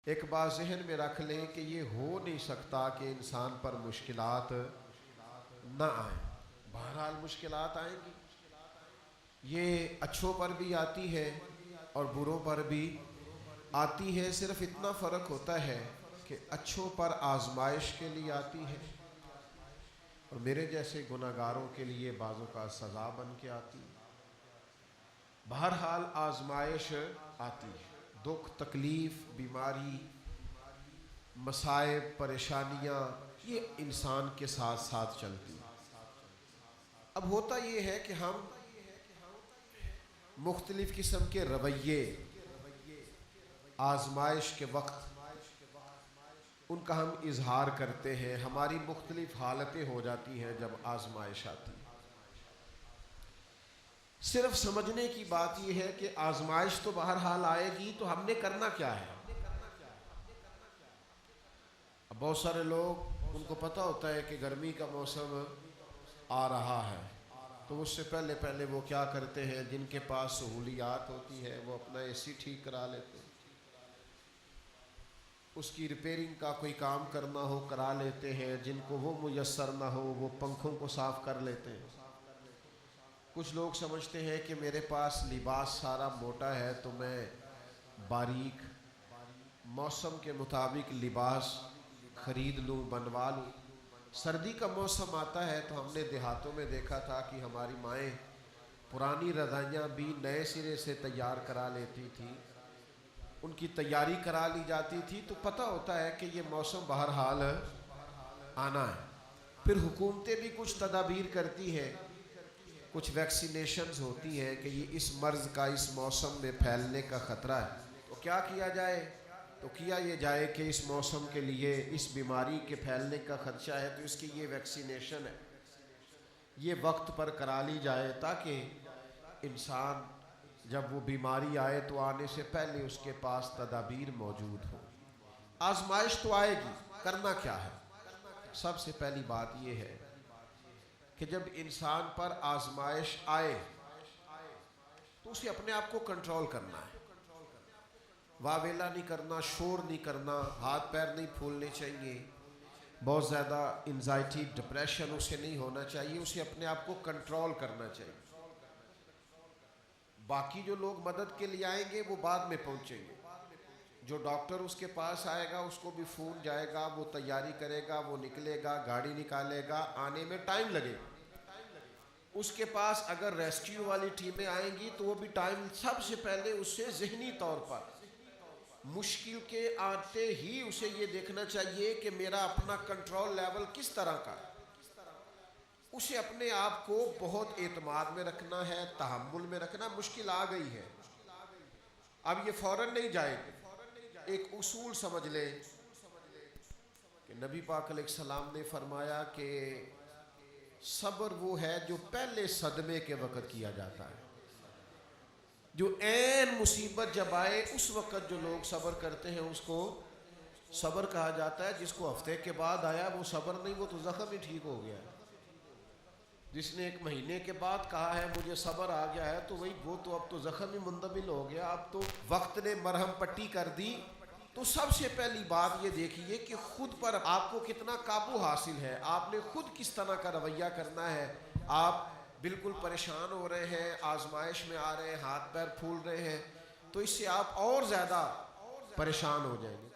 ایک بات ذہن میں رکھ لیں کہ یہ ہو نہیں سکتا کہ انسان پر مشکلات نہ آئیں. بہرحال مشکلات آئیں گی. یہ اچھوں پر بھی آتی ہے اور بروں پر بھی آتی ہے. صرف اتنا فرق ہوتا ہے کہ اچھوں پر آزمائش کے لیے آتی ہے اور میرے جیسے گناہگاروں کے لیے بعضوں کا سزا بن کے آتی ہے. بہرحال آزمائش آتی ہے. دکھ، تکلیف، بیماری، مصائب، پریشانیاں یہ انسان کے ساتھ ساتھ چلتی ہیں. اب ہوتا یہ ہے کہ ہم مختلف قسم کے رویے آزمائش کے وقت ان کا ہم اظہار کرتے ہیں. ہماری مختلف حالتیں ہو جاتی ہیں جب آزمائش آتی ہے. صرف سمجھنے کی بات یہ ہے کہ آزمائش تو بہرحال آئے گی، تو ہم نے کرنا کیا ہے. اب بہت سارے لوگ ان کو پتہ ہوتا ہے کہ گرمی کا موسم آ رہا ہے، تو اس سے پہلے وہ کیا کرتے ہیں، جن کے پاس سہولیات ہوتی ہے وہ اپنا اے سی ٹھیک کرا لیتے ہیں. اس کی ریپیرنگ کا کوئی کام کرنا ہو کرا لیتے ہیں. جن کو وہ میسر نہ ہو وہ پنکھوں کو صاف کر لیتے ہیں. کچھ لوگ سمجھتے ہیں کہ میرے پاس لباس سارا موٹا ہے تو میں باریک موسم کے مطابق لباس خرید لوں، بنوا لوں. سردی کا موسم آتا ہے تو ہم نے دیہاتوں میں دیکھا تھا کہ ہماری مائیں پرانی رضائیاں بھی نئے سرے سے تیار کرا لیتی تھی. ان کی تیاری کرا لی جاتی تھی تو پتہ ہوتا ہے کہ یہ موسم بہرحال آنا ہے. پھر حکومتیں بھی کچھ تدابیر کرتی ہیں، کچھ ویکسینیشنز ہوتی ہیں کہ یہ اس مرض کا اس موسم میں پھیلنے کا خطرہ ہے. تو کیا کیا جائے؟ تو کیا یہ جائے کہ اس موسم کے لیے اس بیماری کے پھیلنے کا خدشہ ہے تو اس کی یہ ویکسینیشن ہے، یہ وقت پر کرا لی جائے تاکہ انسان جب وہ بیماری آئے تو آنے سے پہلے اس کے پاس تدابیر موجود ہو. آزمائش تو آئے گی، کرنا کیا ہے؟ سب سے پہلی بات یہ ہے کہ جب انسان پر آزمائش آئے تو اسے اپنے آپ کو کنٹرول کرنا ہے. واویلا نہیں کرنا، شور نہیں کرنا، ہاتھ پیر نہیں پھولنے چاہیے، بہت زیادہ انزائٹی ڈپریشن اسے نہیں ہونا چاہیے. اسے اپنے آپ کو کنٹرول کرنا چاہیے. باقی جو لوگ مدد کے لیے آئیں گے وہ بعد میں پہنچیں گے. جو ڈاکٹر اس کے پاس آئے گا اس کو بھی فون جائے گا، وہ تیاری کرے گا، وہ نکلے گا، گاڑی نکالے گا، آنے میں ٹائم لگے گا. اس کے پاس اگر ریسکیو والی ٹیمیں آئیں گی تو وہ بھی ٹائم، سب سے پہلے اس سے ذہنی طور پر مشکل کے آتے ہی اسے یہ دیکھنا چاہیے کہ میرا اپنا کنٹرول لیول کس طرح کا ہے. اسے اپنے آپ کو بہت اعتماد میں رکھنا ہے، تحمل میں رکھنا. مشکل آ گئی ہے، اب یہ فوراً نہیں جائے گی. ایک اصول سمجھ لیں کہ نبی پاک علیہ السلام نے فرمایا کہ صبر وہ ہے جو پہلے صدمے کے وقت کیا جاتا ہے. جو عین مصیبت جب آئے اس وقت جو لوگ صبر کرتے ہیں اس کو صبر کہا جاتا ہے. جس کو ہفتے کے بعد آیا وہ صبر نہیں، وہ تو زخم ہی ٹھیک ہو گیا. جس نے 1 مہینے کے بعد کہا ہے مجھے صبر آ گیا ہے تو وہ تو اب تو زخم ہی مندمل ہو گیا. اب تو وقت نے مرہم پٹی کر دی. تو سب سے پہلی بات یہ دیکھیے کہ خود پر آپ کو کتنا قابو حاصل ہے، آپ نے خود کس طرح کا رویہ کرنا ہے. آپ بالکل پریشان ہو رہے ہیں، آزمائش میں آ رہے ہیں، ہاتھ پیر پھول رہے ہیں، تو اس سے آپ اور زیادہ پریشان ہو جائیں گے.